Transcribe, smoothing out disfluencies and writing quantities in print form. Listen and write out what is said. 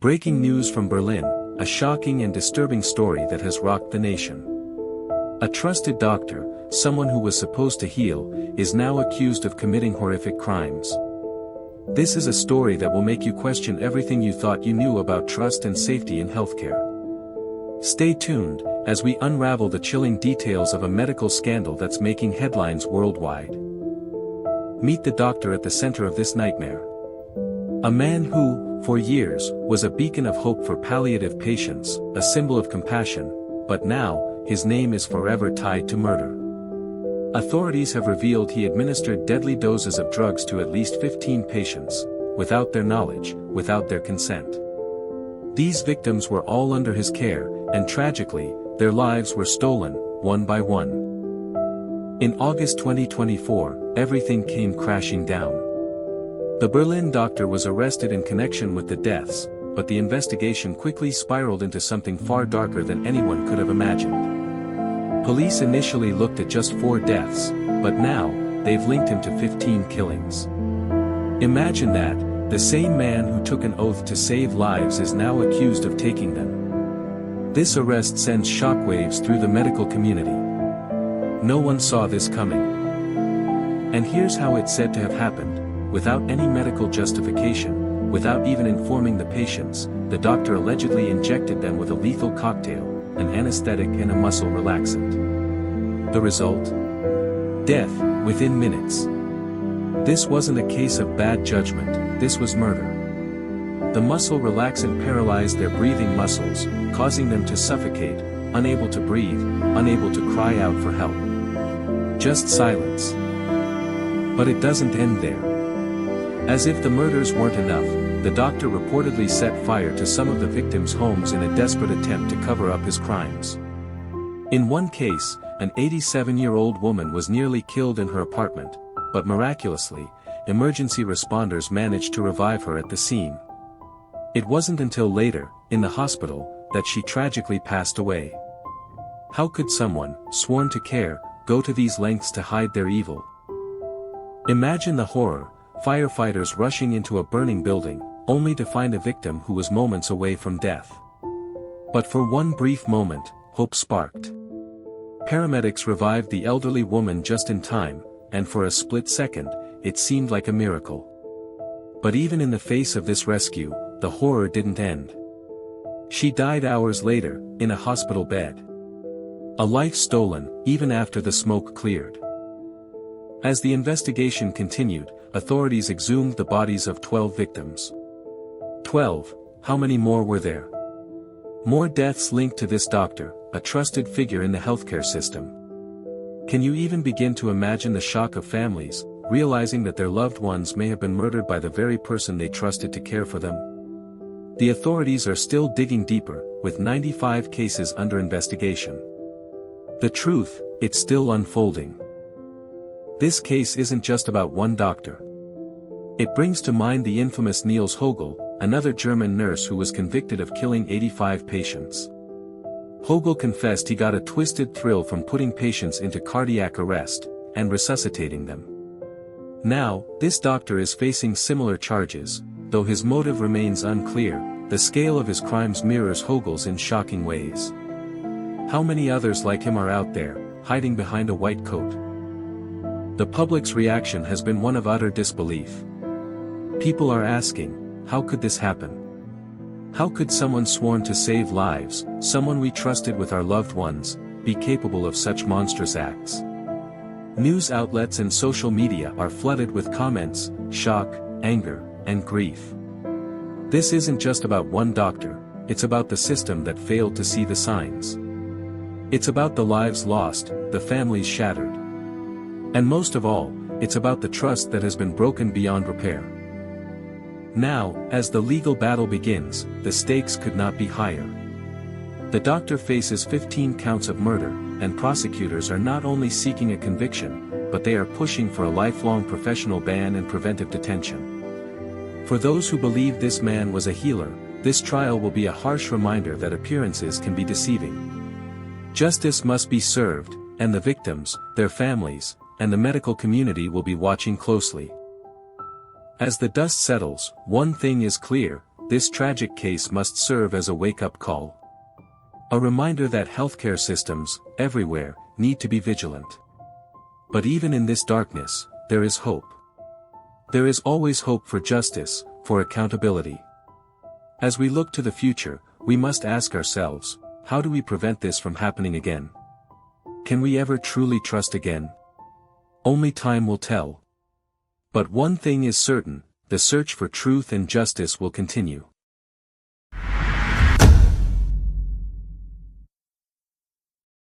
Breaking news from Berlin, a shocking and disturbing story that has rocked the nation. A trusted doctor, someone who was supposed to heal, is now accused of committing horrific crimes. This is a story that will make you question everything you thought you knew about trust and safety in healthcare. Stay tuned, as we unravel the chilling details of a medical scandal that's making headlines worldwide. Meet the doctor at the center of this nightmare. A man who, for years, was a beacon of hope for palliative patients, a symbol of compassion, but now, his name is forever tied to murder. Authorities have revealed he administered deadly doses of drugs to at least 15 patients, without their knowledge, without their consent. These victims were all under his care, and tragically, their lives were stolen, one by one. In August 2024, everything came crashing down. The Berlin doctor was arrested in connection with the deaths, but the investigation quickly spiraled into something far darker than anyone could have imagined. Police initially looked at just 4 deaths, but now, they've linked him to 15 killings. Imagine that, the same man who took an oath to save lives is now accused of taking them. This arrest sends shockwaves through the medical community. No one saw this coming. And here's how it's said to have happened. Without any medical justification, without even informing the patients, the doctor allegedly injected them with a lethal cocktail, an anesthetic and a muscle relaxant. The result? Death, within minutes. This wasn't a case of bad judgment, this was murder. The muscle relaxant paralyzed their breathing muscles, causing them to suffocate, unable to breathe, unable to cry out for help. Just silence. But it doesn't end there. As if the murders weren't enough, the doctor reportedly set fire to some of the victims' homes in a desperate attempt to cover up his crimes. In one case, an 87-year-old woman was nearly killed in her apartment, but miraculously, emergency responders managed to revive her at the scene. It wasn't until later, in the hospital, that she tragically passed away. How could someone, sworn to care, go to these lengths to hide their evil? Imagine the horror. Firefighters rushing into a burning building, only to find a victim who was moments away from death. But for one brief moment, hope sparked. Paramedics revived the elderly woman just in time, and for a split second, it seemed like a miracle. But even in the face of this rescue, the horror didn't end. She died hours later, in a hospital bed. A life stolen, even after the smoke cleared. As the investigation continued, authorities exhumed the bodies of 12 victims. 12, how many more were there? More deaths linked to this doctor, a trusted figure in the healthcare system. Can you even begin to imagine the shock of families, realizing that their loved ones may have been murdered by the very person they trusted to care for them? The authorities are still digging deeper, with 95 cases under investigation. The truth, it's still unfolding. This case isn't just about one doctor. It brings to mind the infamous Niels Hogel, another German nurse who was convicted of killing 85 patients. Hogel confessed he got a twisted thrill from putting patients into cardiac arrest, and resuscitating them. Now, this doctor is facing similar charges, though his motive remains unclear. The scale of his crimes mirrors Hogel's in shocking ways. How many others like him are out there, hiding behind a white coat? The public's reaction has been one of utter disbelief. People are asking, how could this happen? How could someone sworn to save lives, someone we trusted with our loved ones, be capable of such monstrous acts? News outlets and social media are flooded with comments, shock, anger, and grief. This isn't just about one doctor, it's about the system that failed to see the signs. It's about the lives lost, the families shattered. And most of all, it's about the trust that has been broken beyond repair. Now, as the legal battle begins, the stakes could not be higher. The doctor faces 15 counts of murder, and prosecutors are not only seeking a conviction, but they are pushing for a lifelong professional ban and preventive detention. For those who believe this man was a healer, this trial will be a harsh reminder that appearances can be deceiving. Justice must be served, and the victims, their families, and the medical community will be watching closely. As the dust settles, one thing is clear, this tragic case must serve as a wake-up call. A reminder that healthcare systems, everywhere, need to be vigilant. But even in this darkness, there is hope. There is always hope for justice, for accountability. As we look to the future, we must ask ourselves, how do we prevent this from happening again? Can we ever truly trust again? Only time will tell. But one thing is certain, the search for truth and justice will continue.